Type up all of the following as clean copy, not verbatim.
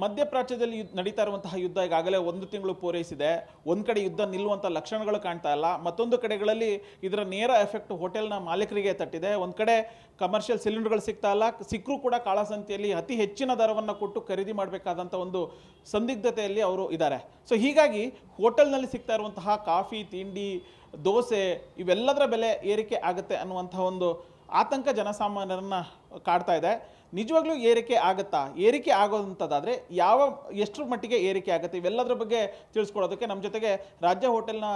ಮಧ್ಯಪ್ರಾಚ್ಯದಲ್ಲಿ ನಡೀತಾ ಇರುವಂತಹ ಯುದ್ಧ ಈಗಾಗಲೇ 1 ತಿಂಗಳು ಪೂರೈಸಿದೆ. ಒಂದು ಕಡೆ ಯುದ್ಧ ನಿಲ್ಲುವಂಥ ಲಕ್ಷಣಗಳು ಕಾಣ್ತಾ ಇಲ್ಲ. ಮತ್ತೊಂದು ಕಡೆಗಳಲ್ಲಿ ಇದರ ನೇರ ಎಫೆಕ್ಟ್ ಹೋಟೆಲ್ನ ಮಾಲೀಕರಿಗೆ ತಟ್ಟಿದೆ. ಒಂದು ಕಡೆ ಕಮರ್ಷಿಯಲ್ ಸಿಲಿಂಡರ್ಗಳು ಸಿಗ್ತಾ ಇಲ್ಲ, ಸಿಕ್ಕರೂ ಕೂಡ ಕಾಳಸಂತೆಯಲ್ಲಿ ಅತಿ ಹೆಚ್ಚಿನ ದರವನ್ನು ಕೊಟ್ಟು ಖರೀದಿ ಮಾಡಬೇಕಾದಂಥ ಒಂದು ಸಂದಿಗ್ಧತೆಯಲ್ಲಿ ಅವರು ಇದ್ದಾರೆ. ಸೊ ಹೀಗಾಗಿ ಹೋಟೆಲ್ನಲ್ಲಿ ಸಿಗ್ತಾ ಇರುವಂತಹ ಕಾಫಿ, ತಿಂಡಿ, ದೋಸೆ ಇವೆಲ್ಲದರ ಬೆಲೆ ಏರಿಕೆ ಆಗುತ್ತೆ ಅನ್ನುವಂಥ ಒಂದು ಆತಂಕ ಜನಸಾಮಾನ್ಯರನ್ನು ಕಾಡ್ತಾ ಇದೆ. ನಿಜವಾಗ್ಲೂ ಏರಿಕೆ ಆಗುತ್ತಾ? ಏರಿಕೆ ಆಗೋದಂಥದ್ದಾದರೆ ಎಷ್ಟರ ಮಟ್ಟಿಗೆ ಏರಿಕೆ ಆಗುತ್ತೆ? ಇವೆಲ್ಲದರ ಬಗ್ಗೆ ತಿಳಿಸ್ಕೊಡೋದಕ್ಕೆ ನಮ್ಮ ಜೊತೆಗೆ ರಾಜ್ಯ ಹೋಟೆಲ್ನ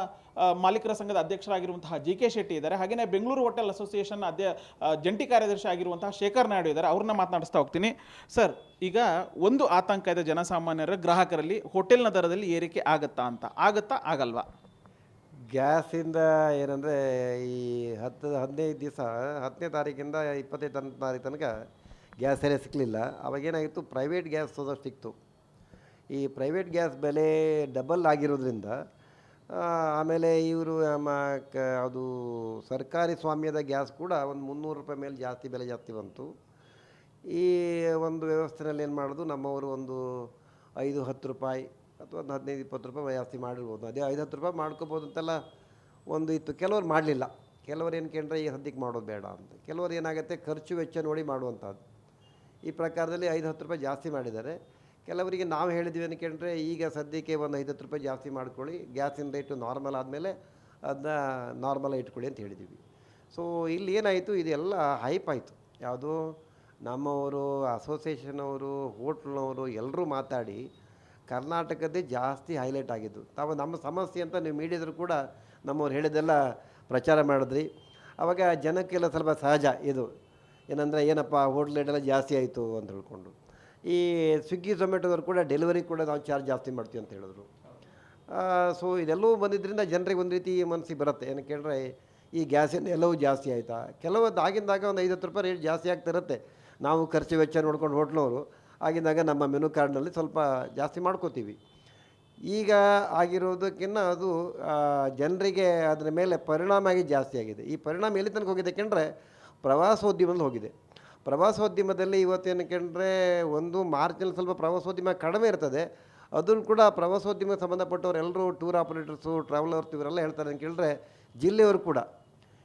ಮಾಲೀಕರ ಸಂಘದ ಅಧ್ಯಕ್ಷರಾಗಿರುವಂತಹ ಜಿ.ಕೆ. ಶೆಟ್ಟಿ ಇದ್ದಾರೆ. ಹಾಗೆಯೇ ಬೆಂಗಳೂರು ಹೋಟೆಲ್ ಅಸೋಸಿಯೇಷನ್ ಜಂಟಿ ಕಾರ್ಯದರ್ಶಿ ಆಗಿರುವಂತಹ ಶೇಖರ್ ನಾಯ್ಡು ಇದ್ದಾರೆ. ಅವ್ರನ್ನ ಮಾತನಾಡಿಸ್ತಾ ಹೋಗ್ತೀನಿ. ಸರ್, ಈಗ ಒಂದು ಆತಂಕ ಇದೆ ಜನಸಾಮಾನ್ಯರ, ಗ್ರಾಹಕರಲ್ಲಿ, ಹೋಟೆಲ್ನ ದರದಲ್ಲಿ ಏರಿಕೆ ಆಗುತ್ತಾ ಆಗಲ್ವಾ? ಗ್ಯಾಸಿಂದ ಏನಂದರೆ ಈ 15 ದಿವಸ 10ನೇ ತಾರೀಕಿಂದ 25ನೇ ತಾರೀಕು ತನಕ ಗ್ಯಾಸ್ ಸರಿಯಾಗಿ ಸಿಕ್ಕಲಿಲ್ಲ. ಅವಾಗೇನಾಗಿತ್ತು, ಪ್ರೈವೇಟ್ ಗ್ಯಾಸ್ ಸಿಕ್ತು. ಈ ಪ್ರೈವೇಟ್ ಗ್ಯಾಸ್ ಬೆಲೆ ಡಬಲ್ ಆಗಿರೋದ್ರಿಂದ ಆಮೇಲೆ ಇವರು ಅದು ಸರ್ಕಾರಿ ಸ್ವಾಮ್ಯದ ಗ್ಯಾಸ್ ಕೂಡ ಒಂದು 300 ರೂಪಾಯಿ ಮೇಲೆ ಬೆಲೆ ಜಾಸ್ತಿ ಬಂತು. ಈ ಒಂದು ವ್ಯವಸ್ಥೆಯಲ್ಲಿ ಏನು ಮಾಡೋದು, ನಮ್ಮವರು ಒಂದು 5-10 ರೂಪಾಯಿ ಅಥವಾ 15-20 ರೂಪಾಯಿ ಜಾಸ್ತಿ ಮಾಡಿರ್ಬೋದು. ಅದೇ 5-10 ರೂಪಾಯಿ ಮಾಡ್ಕೋಬೋದು ಅಂತೆಲ್ಲ ಒಂದು ಇತ್ತು. ಕೆಲವರು ಮಾಡಲಿಲ್ಲ. ಕೆಲವರು ಏನು ಕೇಳಿದ್ರೆ ಈ ಸದ್ಯಕ್ಕೆ ಮಾಡೋದು ಬೇಡ ಅಂತ. ಕೆಲವರು ಏನಾಗುತ್ತೆ, ಖರ್ಚು ವೆಚ್ಚ ನೋಡಿ ಮಾಡುವಂಥದ್ದು. ಈ ಪ್ರಕಾರದಲ್ಲಿ 5-10 ರೂಪಾಯಿ ಜಾಸ್ತಿ ಮಾಡಿದ್ದಾರೆ. ಕೆಲವರಿಗೆ ನಾವು ಹೇಳಿದ್ವಿ ಏನು ಕೇಳಿದ್ರೆ, ಈಗ ಸದ್ಯಕ್ಕೆ ಒಂದು 5-10 ರೂಪಾಯಿ ಜಾಸ್ತಿ ಮಾಡ್ಕೊಳ್ಳಿ, ಗ್ಯಾಸಿನ ರೇಟು ನಾರ್ಮಲ್ ಆದಮೇಲೆ ಅದನ್ನ ನಾರ್ಮಲ್ ಇಟ್ಕೊಳ್ಳಿ ಅಂತ ಹೇಳಿದ್ದೀವಿ. ಸೊ ಇಲ್ಲಿ ಏನಾಯಿತು, ಇದೆಲ್ಲ ಹೈಪ್ ಆಯಿತು. ಯಾವುದು, ನಮ್ಮವರು, ಅಸೋಸಿಯೇಷನವರು, ಹೋಟ್ಲ್ನವರು ಎಲ್ಲರೂ ಮಾತಾಡಿ ಕರ್ನಾಟಕದ್ದೇ ಜಾಸ್ತಿ ಹೈಲೈಟ್ ಆಗಿದ್ದು. ತಾವು ನಮ್ಮ ಸಮಸ್ಯೆ ಅಂತ ನೀವು ಮೀಡಿಯಾದ್ರು ಕೂಡ ನಮ್ಮವ್ರು ಹೇಳಿದ್ದೆಲ್ಲ ಪ್ರಚಾರ ಮಾಡಿದ್ರಿ. ಆವಾಗ ಜನಕ್ಕೆಲ್ಲ ಸ್ವಲ್ಪ ಸಹಜ ಇದು ಏನಂದರೆ, ಏನಪ್ಪ ಹೋಟ್ಲ್ ರೇಟೆಲ್ಲ ಜಾಸ್ತಿ ಆಯಿತು ಅಂತ ಹೇಳ್ಕೊಂಡು. ಈ ಸ್ವಿಗ್ಗಿ ಝೊಮ್ಯಾಟೋದವ್ರು ಕೂಡ ಡೆಲಿವರಿ ಕೂಡ ನಾವು ಚಾರ್ಜ್ ಜಾಸ್ತಿ ಮಾಡ್ತೀವಿ ಅಂತ ಹೇಳಿದ್ರು. ಸೊ ಇದೆಲ್ಲವೂ ಬಂದಿದ್ದರಿಂದ ಜನರಿಗೆ ಒಂದು ರೀತಿ ಮನಸ್ಸಿಗೆ ಬರುತ್ತೆ, ಏನು ಕೇಳಿದ್ರೆ ಈ ಗ್ಯಾಸಿನ ಎಲ್ಲವೂ ಜಾಸ್ತಿ ಆಯಿತಾ. ಕೆಲವೊಂದು ಆಗಿಂದಾಗ ಒಂದು 5-10 ರೂಪಾಯಿ ರೇಟ್ ಜಾಸ್ತಿ ಆಗ್ತಿರುತ್ತೆ. ನಾವು ಖರ್ಚು ವೆಚ್ಚ ನೋಡ್ಕೊಂಡು ಹೋಟ್ಲವರು ಆಗಿದ್ದಾಗ ನಮ್ಮ ಮೆನು ಕಾರ್ಡ್ನಲ್ಲಿ ಸ್ವಲ್ಪ ಜಾಸ್ತಿ ಮಾಡ್ಕೋತೀವಿ. ಈಗ ಆಗಿರೋದಕ್ಕಿಂತ ಅದು ಜನರಿಗೆ ಅದರ ಮೇಲೆ ಪರಿಣಾಮ ಆಗಿ ಜಾಸ್ತಿ ಆಗಿದೆ. ಈ ಪರಿಣಾಮ ಎಲ್ಲಿ ತನಕ ಹೋಗಿದೆ ಕೇಳಿದ್ರೆ, ಪ್ರವಾಸೋದ್ಯಮದಲ್ಲಿ ಹೋಗಿದೆ. ಪ್ರವಾಸೋದ್ಯಮದಲ್ಲಿ ಇವತ್ತೇನು ಕೇಳಿದ್ರೆ, ಒಂದು ಮಾರ್ಚ್ನಲ್ಲಿ ಸ್ವಲ್ಪ ಪ್ರವಾಸೋದ್ಯಮ ಕಡಿಮೆ ಇರ್ತದೆ. ಅದನ್ನು ಕೂಡ ಪ್ರವಾಸೋದ್ಯಮಕ್ಕೆ ಸಂಬಂಧಪಟ್ಟವ್ರು ಎಲ್ಲರೂ, ಟೂರ್ ಆಪರೇಟರ್ಸು, ಟ್ರಾವೆಲರ್ಸ್ ಇವರೆಲ್ಲ ಹೇಳ್ತಾರೆ ಅಂತ ಕೇಳಿದ್ರೆ, ಜಿಲ್ಲೆಯವರು ಕೂಡ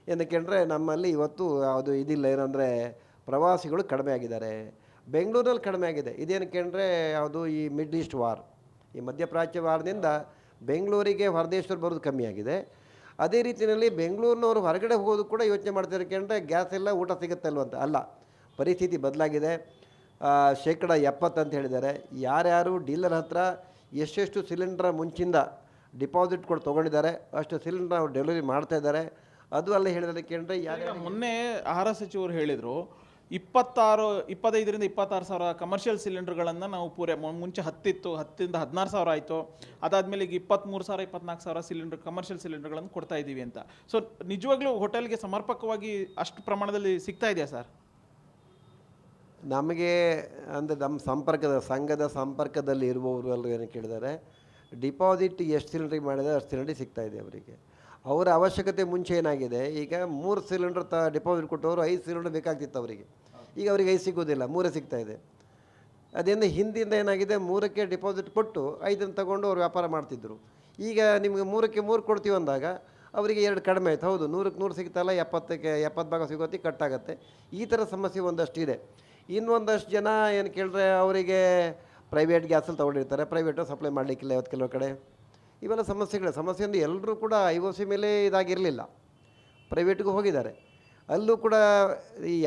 ಏನು ಕೇಳಿದ್ರೆ ನಮ್ಮಲ್ಲಿ ಇವತ್ತು ಅದು ಇದಿಲ್ಲ, ಏನಂದರೆ ಪ್ರವಾಸಿಗಳು ಕಡಿಮೆ ಆಗಿದ್ದಾರೆ. ಬೆಂಗಳೂರಲ್ಲಿ ಕಡಿಮೆ ಆಗಿದೆ. ಇದೇನು ಕೇಳಿದ್ರೆ ಯಾವುದು, ಈ ಮಿಡ್ ಈಸ್ಟ್ ವಾರ್, ಈ ಮಧ್ಯಪ್ರಾಚ್ಯ ವಾರದಿಂದ ಬೆಂಗಳೂರಿಗೆ ಹೊರದೇಶದವ್ರು ಬರೋದು ಕಮ್ಮಿ ಆಗಿದೆ. ಅದೇ ರೀತಿಯಲ್ಲಿ ಬೆಂಗಳೂರಿನವರು ಹೊರಗಡೆ ಹೋಗೋದು ಕೂಡ ಯೋಚನೆ ಮಾಡ್ತಾರೆ ಕೇಳಿದ್ರೆ, ಗ್ಯಾಸ್ ಎಲ್ಲ ಊಟ ಸಿಗುತ್ತಲ್ವ ಅಂತ. ಅಲ್ಲ, ಪರಿಸ್ಥಿತಿ ಬದಲಾಗಿದೆ. 70% ಅಂತ ಹೇಳಿದ್ದಾರೆ. ಯಾರ್ಯಾರು ಡೀಲರ್ ಹತ್ರ ಎಷ್ಟೆಷ್ಟು ಸಿಲಿಂಡ್ರ ಮುಂಚಿಂದ ಡಿಪಾಸಿಟ್ ಕೊಟ್ಟು ತೊಗೊಂಡಿದ್ದಾರೆ ಅಷ್ಟು ಸಿಲಿಂಡ್ರ್ ಅವ್ರು ಡೆಲಿವರಿ ಮಾಡ್ತಾಯಿದ್ದಾರೆ. ಅದು ಅಲ್ಲೇ ಹೇಳಿದರೆ ಕೇಳಿದ್ರೆ, ಮೊನ್ನೆ ಆಹಾರ ಸಚಿವರು ಹೇಳಿದರು, 25,000 26 ಸಾವಿರ ಕಮರ್ಷಿಯಲ್ ಸಿಲಿಂಡರ್ಗಳನ್ನು ನಾವು ಮುಂಚೆ 10ರಿಂದ 16 ಸಾವಿರ ಆಯಿತು. ಅದಾದಮೇಲೆ ಈಗ 23,000 24 ಸಾವಿರ ಸಿಲಿಂಡರ್ ಕಮರ್ಷಿಯಲ್ ಸಿಲಿಂಡರ್ಗಳನ್ನು ಕೊಡ್ತಾ ಇದ್ದೀವಿ ಅಂತ. ಸೊ ನಿಜವಾಗ್ಲೂ ಹೋಟೆಲ್ಗೆ ಸಮರ್ಪಕವಾಗಿ ಅಷ್ಟು ಪ್ರಮಾಣದಲ್ಲಿ ಸಿಗ್ತಾ ಇದೆಯಾ ಸರ್? ನಮಗೆ ಅಂದರೆ ನಮ್ಮ ಸಂಘದ ಸಂಪರ್ಕದಲ್ಲಿ ಇರುವವರು ಎಲ್ಲರೂ ಏನು ಕೇಳಿದ್ದಾರೆ, ಡಿಪಾಸಿಟ್ ಎಷ್ಟು ಸಿಲಿಂಡ್ರಿಗೆ ಮಾಡಿದರೆ ಅಷ್ಟು ಸಿಲಿಂಡ್ರಿಗೆ ಸಿಗ್ತಾಯಿದೆ ಅವರಿಗೆ. ಅವರ ಅವಶ್ಯಕತೆ ಮುಂಚೆ ಏನಾಗಿದೆ, ಈಗ 3 ಸಿಲಿಂಡರ್ ಡಿಪಾಸಿಟ್ ಕೊಟ್ಟವರು 5 ಸಿಲಿಂಡರ್ ಬೇಕಾಗ್ತಿತ್ತು ಅವರಿಗೆ. ಈಗ ಅವರಿಗೆ 5 ಸಿಗೋದಿಲ್ಲ, 3 ಸಿಗ್ತಾಯಿದೆ. ಅದರಿಂದ ಹಿಂದಿಂದ ಏನಾಗಿದೆ, 3ಕ್ಕೆ ಡಿಪಾಸಿಟ್ ಕೊಟ್ಟು 5 ತಗೊಂಡು ಅವ್ರು ವ್ಯಾಪಾರ ಮಾಡ್ತಿದ್ದರು. ಈಗ ನಿಮಗೆ 3ಕ್ಕೆ 3 ಕೊಡ್ತೀವಿ ಅಂದಾಗ ಅವರಿಗೆ 2 ಕಡಿಮೆ ಆಯ್ತು. ಹೌದು, 100ಕ್ಕೆ 100 ಸಿಗ್ತಲ್ಲ, 70ಕ್ಕೆ 70 ಭಾಗ ಸಿಗೋತಿ ಕಟ್ಟಾಗತ್ತೆ. ಈ ಥರ ಸಮಸ್ಯೆ ಒಂದಷ್ಟು ಇದೆ. ಇನ್ನೊಂದಷ್ಟು ಜನ ಏನು ಕೇಳಿದ್ರೆ, ಅವರಿಗೆ ಪ್ರೈವೇಟ್ ಗ್ಯಾಸಲ್ಲಿ ತೊಗೊಂಡಿರ್ತಾರೆ, ಪ್ರೈವೇಟು ಸಪ್ಲೈ ಮಾಡಲಿಕ್ಕಿಲ್ಲ ಇವತ್ತು ಕೆಲವು ಕಡೆ. ಇವೆಲ್ಲ ಸಮಸ್ಯೆಯಿಂದ ಎಲ್ಲರೂ ಕೂಡ IOC ಮೇಲೆ ಇದಾಗಿರಲಿಲ್ಲ, ಪ್ರೈವೇಟ್ಗೂ ಹೋಗಿದ್ದಾರೆ. ಅಲ್ಲೂ ಕೂಡ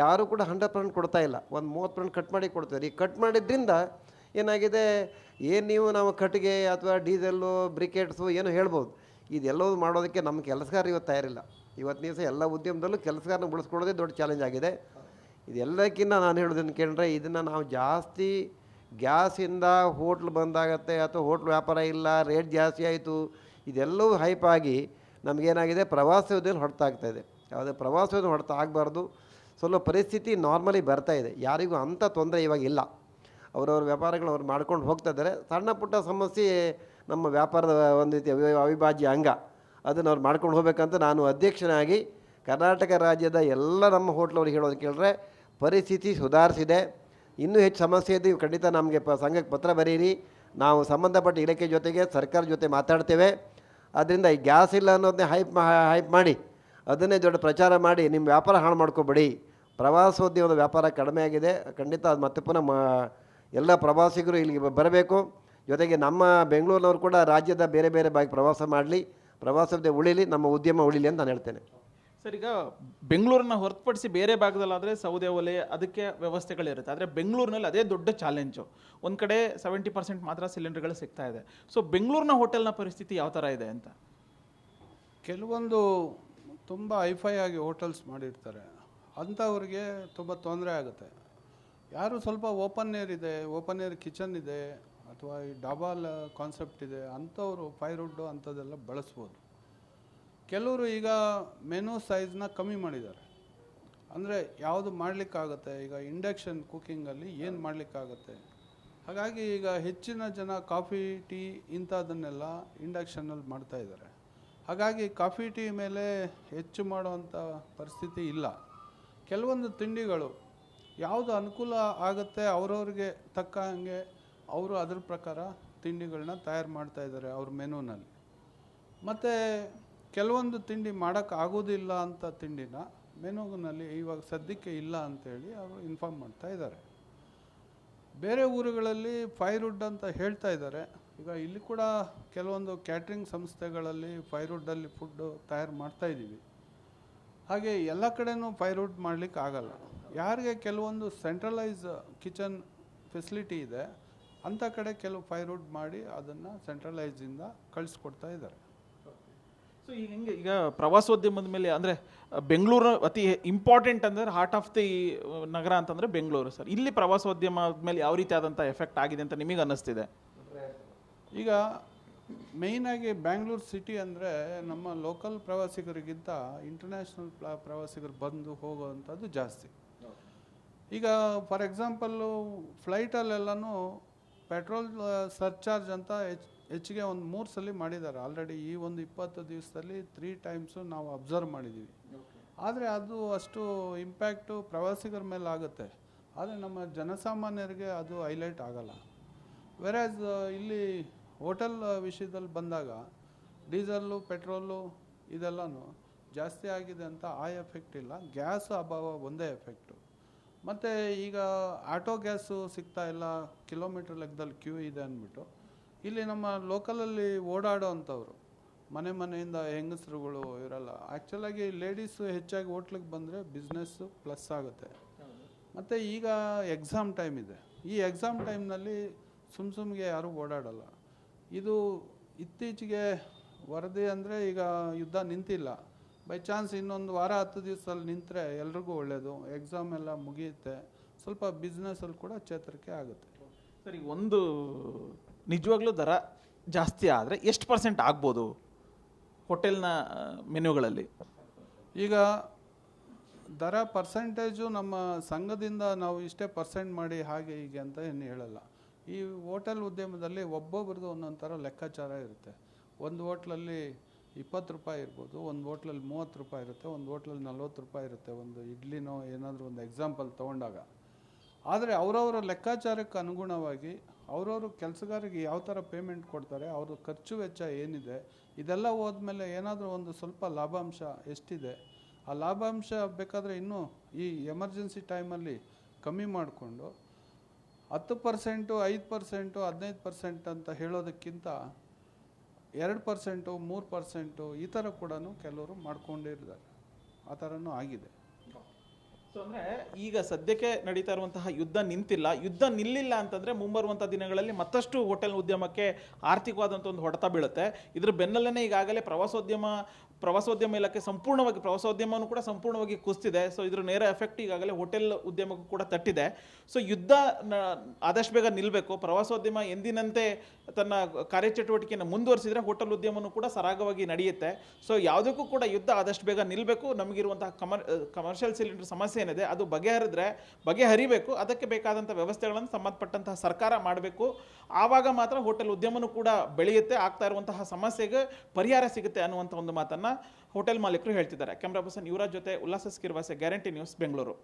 ಯಾರೂ ಕೂಡ 100% ಕೊಡ್ತಾ ಇಲ್ಲ, ಒಂದು 30% ಕಟ್ ಮಾಡಿ ಕೊಡ್ತಾರೆ. ಈ ಕಟ್ ಮಾಡಿದ್ರಿಂದ ಏನಾಗಿದೆ, ನಾವು ಕಟ್ಟಿಗೆ ಅಥವಾ ಡೀಸೆಲ್ಲು, ಬ್ರಿಕೆಟ್ಸು ಏನೋ ಹೇಳ್ಬೋದು, ಇದೆಲ್ಲವೂ ಮಾಡೋದಕ್ಕೆ ನಮ್ಮ ಕೆಲಸಗಾರ ಇವತ್ತು ತಯಾರಿಲ್ಲ. ಇವತ್ತಿನ ದಿವಸ ಎಲ್ಲ ಉದ್ಯಮದಲ್ಲೂ ಕೆಲಸಗಾರನ ಉಳಿಸ್ಕೊಳ್ಳೋದೇ ದೊಡ್ಡ ಚಾಲೆಂಜ್ ಆಗಿದೆ. ಇದೆಲ್ಲಕ್ಕಿಂತ ನಾನು ಹೇಳೋದನ್ನು ಕೇಳಿದ್ರೆ, ಇದನ್ನು ನಾವು ಜಾಸ್ತಿ ಗ್ಯಾಸಿಂದ ಹೋಟ್ಲ್ ಬಂದಾಗತ್ತೆ ಅಥವಾ ಹೋಟ್ಲ್ ವ್ಯಾಪಾರ ಇಲ್ಲ, ರೇಟ್ ಜಾಸ್ತಿ ಆಯಿತು, ಇದೆಲ್ಲವೂ ಹೈಪಾಗಿ ನಮಗೇನಾಗಿದೆ, ಪ್ರವಾಸೋದ್ಯಮ ಹೊಡೆತಾಗ್ತಾಯಿದೆ. ಯಾವುದೇ ಪ್ರವಾಸೋದ್ಯಮ ಹೊಡೆತ ಆಗಬಾರ್ದು. ಸ್ವಲ್ಪ ಪರಿಸ್ಥಿತಿ ನಾರ್ಮಲಿ ಬರ್ತಾಯಿದೆ, ಯಾರಿಗೂ ಅಂಥ ತೊಂದರೆ ಇವಾಗಿಲ್ಲ. ಅವರವ್ರ ವ್ಯಾಪಾರಗಳು ಅವ್ರು ಮಾಡ್ಕೊಂಡು ಹೋಗ್ತಾ ಇದ್ದಾರೆ. ಸಣ್ಣ ಪುಟ್ಟ ಸಮಸ್ಯೆ ನಮ್ಮ ವ್ಯಾಪಾರದ ಒಂದು ರೀತಿ ಅವಿಭಾಜ್ಯ ಅಂಗ, ಅದನ್ನು ಅವ್ರು ಮಾಡ್ಕೊಂಡು ಹೋಗ್ಬೇಕಂತ ನಾನು ಇನ್ನೂ ಹೆಚ್ಚು ಸಮಸ್ಯೆ ಇದೆ, ಖಂಡಿತ ನಮಗೆ ಸಂಘಕ್ಕೆ ಪತ್ರ ಬರೀರಿ, ನಾವು ಸಂಬಂಧಪಟ್ಟ ಇಲಾಖೆ ಜೊತೆಗೆ ಸರ್ಕಾರ ಜೊತೆ ಮಾತಾಡ್ತೇವೆ. ಅದರಿಂದ ಈ ಗ್ಯಾಸ್ ಇಲ್ಲ ಅನ್ನೋದನ್ನೇ ಹೈಪ್ ಮಾಡಿ ಅದನ್ನೇ ದೊಡ್ಡ ಪ್ರಚಾರ ಮಾಡಿ ನಿಮ್ಮ ವ್ಯಾಪಾರ ಹಾಳು ಮಾಡ್ಕೊಬೇಡಿ. ಪ್ರವಾಸೋದ್ಯಮದ ವ್ಯಾಪಾರ ಕಡಿಮೆ ಆಗಿದೆ, ಖಂಡಿತ ಅದು ಮತ್ತೆ ಪುನಃ ಎಲ್ಲ ಪ್ರವಾಸಿಗರು ಇಲ್ಲಿಗೆ ಬರಬೇಕು. ಜೊತೆಗೆ ನಮ್ಮ ಬೆಂಗಳೂರಿನವರು ಕೂಡ ರಾಜ್ಯದ ಬೇರೆ ಬೇರೆ ಭಾಗ ಪ್ರವಾಸ ಮಾಡಲಿ, ಪ್ರವಾಸೋದ್ಯಮ ಉಳಿಲಿ, ನಮ್ಮ ಉದ್ಯಮ ಉಳಿಲಿ ಅಂತ ನಾನು ಹೇಳ್ತೇನೆ. ಸರ್, ಈಗ ಬೆಂಗಳೂರನ್ನ ಹೊರತುಪಡಿಸಿ ಬೇರೆ ಭಾಗದಲ್ಲಾದರೆ ಸೌದೆ ಒಲೆ ಅದಕ್ಕೆ ವ್ಯವಸ್ಥೆಗಳಿರುತ್ತೆ. ಆದರೆ ಬೆಂಗಳೂರಿನಲ್ಲಿ ಅದೇ ದೊಡ್ಡ ಚಾಲೆಂಜು. ಒಂದು ಕಡೆ 70% ಮಾತ್ರ ಸಿಲಿಂಡರ್ಗಳು ಸಿಗ್ತಾ ಇದೆ. ಸೊ ಬೆಂಗಳೂರಿನ ಹೋಟೆಲ್ನ ಪರಿಸ್ಥಿತಿ ಯಾವ ಥರ ಇದೆ ಅಂತ? ಕೆಲವೊಂದು ತುಂಬ ಹೈಫೈ ಆಗಿ ಹೋಟೆಲ್ಸ್ ಮಾಡಿರ್ತಾರೆ, ಅಂಥವ್ರಿಗೆ ತುಂಬ ತೊಂದರೆ ಆಗುತ್ತೆ. ಯಾರು ಸ್ವಲ್ಪ ಓಪನ್ ಏರ್ ಇದೆ, ಓಪನ್ ಏರ್ ಕಿಚನ್ ಇದೆ ಅಥವಾ ಈ ಡಾಬಾಲ್ ಕಾನ್ಸೆಪ್ಟ್ ಇದೆ, ಅಂಥವರು ಫೈರ್ವುಡ್ಡು ಅಂಥದ್ದೆಲ್ಲ ಬಳಸ್ಬೋದು. ಕೆಲವರು ಈಗ ಮೆನು ಸೈಜ್ನ ಕಮ್ಮಿ ಮಾಡಿದ್ದಾರೆ. ಅಂದರೆ ಯಾವುದು ಮಾಡಲಿಕ್ಕಾಗತ್ತೆ, ಈಗ ಇಂಡಕ್ಷನ್ ಕುಕ್ಕಿಂಗಲ್ಲಿ ಏನು ಮಾಡಲಿಕ್ಕಾಗತ್ತೆ. ಹಾಗಾಗಿ ಈಗ ಹೆಚ್ಚಿನ ಜನ ಕಾಫಿ ಟೀ ಇಂಥದ್ದನ್ನೆಲ್ಲ ಇಂಡಕ್ಷನಲ್ಲಿ ಮಾಡ್ತಾಯಿದ್ದಾರೆ. ಹಾಗಾಗಿ ಕಾಫಿ ಟೀ ಮೇಲೆ ಹೆಚ್ಚು ಮಾಡುವಂಥ ಪರಿಸ್ಥಿತಿ ಇಲ್ಲ. ಕೆಲವೊಂದು ತಿಂಡಿಗಳು ಯಾವುದು ಅನುಕೂಲ ಆಗುತ್ತೆ ಅವ್ರವ್ರಿಗೆ ತಕ್ಕ ಹಾಗೆ ಅವರು ಅದ್ರ ಪ್ರಕಾರ ತಿಂಡಿಗಳನ್ನ ತಯಾರು ಮಾಡ್ತಾಯಿದ್ದಾರೆ ಅವ್ರ ಮೆನುನಲ್ಲಿ. ಮತ್ತು ಕೆಲವೊಂದು ತಿಂಡಿ ಮಾಡೋಕ್ಕೆ ಆಗೋದಿಲ್ಲ ಅಂತ ತಿಂಡಿನ ಮೆನುನಲ್ಲಿ ಇವಾಗ ಸದ್ಯಕ್ಕೆ ಇಲ್ಲ ಅಂಥೇಳಿ ಅವರು ಇನ್ಫಾರ್ಮ್ ಮಾಡ್ತಾ ಇದ್ದಾರೆ. ಬೇರೆ ಊರುಗಳಲ್ಲಿ ಫೈರ್ವುಡ್ ಅಂತ ಹೇಳ್ತಾ ಇದ್ದಾರೆ. ಈಗ ಇಲ್ಲಿ ಕೂಡ ಕೆಲವೊಂದು ಕ್ಯಾಟ್ರಿಂಗ್ ಸಂಸ್ಥೆಗಳಲ್ಲಿ ಫೈರ್ವುಡ್ಡಲ್ಲಿ ಫುಡ್ಡು ತಯಾರು ಮಾಡ್ತಾಯಿದ್ದೀವಿ. ಹಾಗೆ ಎಲ್ಲ ಕಡೆನೂ ಫೈರ್ವುಡ್ ಮಾಡಲಿಕ್ಕೆ ಆಗಲ್ಲ. ಯಾರಿಗೆ ಕೆಲವೊಂದು ಸೆಂಟ್ರಲೈಸ್ ಕಿಚನ್ ಫೆಸಿಲಿಟಿ ಇದೆ ಅಂಥ ಕಡೆ ಕೆಲವು ಫೈರ್ವುಡ್ ಮಾಡಿ ಅದನ್ನು ಸೆಂಟ್ರಲೈಸಿಂದ ಕಳಿಸ್ಕೊಡ್ತಾ ಇದ್ದಾರೆ. ಸೊ ಈಗ ಪ್ರವಾಸೋದ್ಯಮದ ಮೇಲೆ ಅಂದರೆ ಬೆಂಗಳೂರು ಅತಿ ಇಂಪಾರ್ಟೆಂಟ್ ಅಂದರೆ ಹಾರ್ಟ್ ಆಫ್ ದಿ ನಗರ ಅಂತಂದರೆ ಬೆಂಗಳೂರು. ಸರ್, ಇಲ್ಲಿ ಪ್ರವಾಸೋದ್ಯಮದ ಮೇಲೆ ಯಾವ ರೀತಿ ಆದಂಥ ಎಫೆಕ್ಟ್ ಆಗಿದೆ ಅಂತ ನಿಮಗೆ ಅನ್ನಿಸ್ತಿದೆ? ಈಗ ಮೇಯ್ನಾಗಿ ಬ್ಯಾಂಗ್ಳೂರು ಸಿಟಿ ಅಂದರೆ ನಮ್ಮ ಲೋಕಲ್ ಪ್ರವಾಸಿಗರಿಗಿಂತ ಇಂಟರ್ನ್ಯಾಷನಲ್ ಪ್ರವಾಸಿಗರು ಬಂದು ಹೋಗುವಂಥದ್ದು ಜಾಸ್ತಿ. ಈಗ ಫಾರ್ ಎಕ್ಸಾಂಪಲ್ಲು ಫ್ಲೈಟಲ್ಲೆಲ್ಲನೂ ಪೆಟ್ರೋಲ್ ಸರ್ಚಾರ್ಜ್ ಅಂತ ಹೆಚ್ಚಿಗೆ ಒಂದು 3 ಸಲ ಮಾಡಿದ್ದಾರೆ ಆಲ್ರೆಡಿ. ಈ ಒಂದು 20 ದಿವಸದಲ್ಲಿ 3 ಟೈಮ್ಸು ನಾವು ಅಬ್ಸರ್ವ್ ಮಾಡಿದ್ದೀವಿ. ಆದರೆ ಅದು ಅಷ್ಟು ಇಂಪ್ಯಾಕ್ಟು ಪ್ರವಾಸಿಗರ ಮೇಲೆ ಆಗುತ್ತೆ, ಆದರೆ ನಮ್ಮ ಜನಸಾಮಾನ್ಯರಿಗೆ ಅದು ಹೈಲೈಟ್ ಆಗಲ್ಲ. ವೆರಾಸ್ ಇಲ್ಲಿ ಹೋಟೆಲ್ ವಿಷಯದಲ್ಲಿ ಬಂದಾಗ ಡೀಸಲ್ಲು ಪೆಟ್ರೋಲು ಇದೆಲ್ಲನೂ ಜಾಸ್ತಿ ಆಗಿದೆ ಅಂತ ಆ ಎಫೆಕ್ಟ್ ಇಲ್ಲ, ಗ್ಯಾಸ್ ಅಭಾವ ಒಂದೇ ಎಫೆಕ್ಟು. ಮತ್ತು ಈಗ ಆಟೋ ಗ್ಯಾಸು ಸಿಗ್ತಾ ಇಲ್ಲ, ಕಿಲೋಮೀಟ್ರ್ ಲೆಕ್ಕದಲ್ಲಿ ಕ್ಯೂ ಇದೆ ಅಂದ್ಬಿಟ್ಟು ಇಲ್ಲಿ ನಮ್ಮ ಲೋಕಲಲ್ಲಿ ಓಡಾಡೋ ಅಂಥವ್ರು ಮನೆಯಿಂದ ಹೆಂಗಸರುಗಳು ಇರಲ್ಲ. ಆ್ಯಕ್ಚುಲಾಗಿ ಲೇಡೀಸು ಹೆಚ್ಚಾಗಿ ಹೋಟ್ಲಿಗೆ ಬಂದರೆ ಬಿಸ್ನೆಸ್ಸು ಪ್ಲಸ್ ಆಗುತ್ತೆ. ಮತ್ತು ಈಗ ಎಕ್ಸಾಮ್ ಟೈಮ್ ಇದೆ, ಈ ಎಕ್ಸಾಮ್ ಟೈಮ್ನಲ್ಲಿ ಸುಮ್ಗೆ ಯಾರೂ ಓಡಾಡಲ್ಲ. ಇದು ಇತ್ತೀಚೆಗೆ ವರದಿ ಅಂದರೆ ಈಗ ಯುದ್ಧ ನಿಂತಿಲ್ಲ, ಬೈ ಚಾನ್ಸ್ ಇನ್ನೊಂದು ವಾರ 10 ದಿವಸದಲ್ಲಿ ನಿಂತರೆ ಎಲ್ರಿಗೂ ಒಳ್ಳೆಯದು, ಎಕ್ಸಾಮ್ ಎಲ್ಲ ಮುಗಿಯುತ್ತೆ, ಸ್ವಲ್ಪ ಬಿಸ್ನೆಸ್ಸಲ್ಲಿ ಕೂಡ ಚೇತರಿಕೆ ಆಗುತ್ತೆ. ಸರಿ, ಒಂದು ನಿಜವಾಗ್ಲೂ ದರ ಜಾಸ್ತಿ ಆದರೆ ಎಷ್ಟು % ಆಗ್ಬೋದು ಹೋಟೆಲ್ನ ಮೆನ್ಯೂಗಳಲ್ಲಿ? ಈಗ ದರ ಪರ್ಸೆಂಟೇಜು ನಮ್ಮ ಸಂಘದಿಂದ ನಾವು ಇಷ್ಟೇ % ಮಾಡಿ ಹಾಗೆ ಹೀಗೆ ಅಂತ ಏನು ಹೇಳಲ್ಲ. ಈ ಹೋಟೆಲ್ ಉದ್ಯಮದಲ್ಲಿ ಒಬ್ಬೊಬ್ರದ್ದು ಒಂದೊಂದು ಥರ ಲೆಕ್ಕಾಚಾರ ಇರುತ್ತೆ. ಒಂದು ಹೋಟ್ಲಲ್ಲಿ 20 ರೂಪಾಯಿ ಇರ್ಬೋದು, ಒಂದು ಹೋಟ್ಲಲ್ಲಿ 30 ರೂಪಾಯಿ ಇರುತ್ತೆ, ಒಂದು ಹೋಟ್ಲಲ್ಲಿ 40 ರೂಪಾಯಿ ಇರುತ್ತೆ, ಒಂದು ಇಡ್ಲಿನೋ ಏನಾದರೂ ಒಂದು ಎಕ್ಸಾಂಪಲ್ ತೊಗೊಂಡಾಗ. ಆದರೆ ಅವರವರ ಲೆಕ್ಕಾಚಾರಕ್ಕೆ ಅನುಗುಣವಾಗಿ ಅವರವರು ಕೆಲಸಗಾರರಿಗೆ ಯಾವ ಥರ ಪೇಮೆಂಟ್ ಕೊಡ್ತಾರೆ, ಅವ್ರ ಖರ್ಚು ವೆಚ್ಚ ಏನಿದೆ, ಇದೆಲ್ಲ ಹೋದ್ಮೇಲೆ ಏನಾದರೂ ಒಂದು ಸ್ವಲ್ಪ ಲಾಭಾಂಶ ಎಷ್ಟಿದೆ, ಆ ಲಾಭಾಂಶ ಬೇಕಾದರೆ ಇನ್ನೂ ಈ ಎಮರ್ಜೆನ್ಸಿ ಟೈಮಲ್ಲಿ ಕಮ್ಮಿ ಮಾಡಿಕೊಂಡು 10%, 5%, 15% ಅಂತ ಹೇಳೋದಕ್ಕಿಂತ 2%, 3% ಈ ಥರ ಕೂಡ ಕೆಲವರು ಮಾಡ್ಕೊಂಡಿದ್ದಾರೆ. ಆ ಥರನೂ ಆಗಿದೆ. ಸೊ ಅಂದರೆ ಈಗ ಸದ್ಯಕ್ಕೆ ನಡೀತಾ ಇರುವಂತಹ ಯುದ್ಧ ನಿಂತಿಲ್ಲ. ಯುದ್ಧ ನಿಲ್ಲಿಲ್ಲ ಅಂತಂದರೆ ಮುಂಬರುವಂಥ ದಿನಗಳಲ್ಲಿ ಮತ್ತಷ್ಟು ಹೋಟೆಲ್ ಉದ್ಯಮಕ್ಕೆ ಆರ್ಥಿಕವಾದಂಥ ಒಂದು ಹೊಡೆತ ಬೀಳುತ್ತೆ. ಇದ್ರ ಬೆನ್ನಲ್ಲೇ ಈಗಾಗಲೇ ಪ್ರವಾಸೋದ್ಯಮ ಇಲಾಖೆ ಸಂಪೂರ್ಣವಾಗಿ ಪ್ರವಾಸೋದ್ಯಮನೂ ಕೂಡ ಸಂಪೂರ್ಣವಾಗಿ ಕುಸಿದಿದೆ. ಸೊ ಇದ್ರ ನೇರ ಎಫೆಕ್ಟ್ ಈಗಾಗಲೇ ಹೋಟೆಲ್ ಉದ್ಯಮಕ್ಕೂ ಕೂಡ ತಟ್ಟಿದೆ. ಸೊ ಯುದ್ಧ ಆದಷ್ಟು ಬೇಗ ನಿಲ್ಲಬೇಕು. ಪ್ರವಾಸೋದ್ಯಮ ಎಂದಿನಂತೆ ತನ್ನ ಕಾರ್ಯಚಟುವಟಿಕೆಯನ್ನು ಮುಂದುವರಿಸಿದರೆ ಹೋಟೆಲ್ ಉದ್ಯಮನೂ ಕೂಡ ಸರಾಗವಾಗಿ ನಡೆಯುತ್ತೆ. ಸೊ ಯಾವುದಕ್ಕೂ ಕೂಡ ಯುದ್ಧ ಆದಷ್ಟು ಬೇಗ ನಿಲ್ಲಬೇಕು. ನಮಗಿರುವಂತಹ ಕಮರ್ಷಿಯಲ್ ಸಿಲಿಂಡರ್ ಸಮಸ್ಯೆ ಏನಿದೆ ಅದು ಬಗೆಹರಿಬೇಕು. ಅದಕ್ಕೆ ಬೇಕಾದಂಥ ವ್ಯವಸ್ಥೆಗಳನ್ನು ಸಂಬಂಧಪಟ್ಟಂತಹ ಸರ್ಕಾರ ಮಾಡಬೇಕು. ಆವಾಗ ಮಾತ್ರ ಹೋಟೆಲ್ ಉದ್ಯಮನೂ ಕೂಡ ಬೆಳೆಯುತ್ತೆ, ಆಗ್ತಾ ಇರುವಂತಹ ಸಮಸ್ಯೆಗೆ ಪರಿಹಾರ ಸಿಗುತ್ತೆ ಅನ್ನುವಂಥ ಒಂದು ಮಾತನ್ನು ಹೋಟೆಲ್ ಮಾಲೀಕರು ಹೇಳ್ತಿದ್ದಾರೆ. ಕ್ಯಾಮ್ರಾ ಪರ್ಸನ್ ಯುವರಾಜ್ ಜೊತೆ ಉಲ್ಲಾಸ ಸ್ಕಿರ್ವಾಸೆ, ಗ್ಯಾರಂಟಿ ನ್ಯೂಸ್, ಬೆಂಗಳೂರು.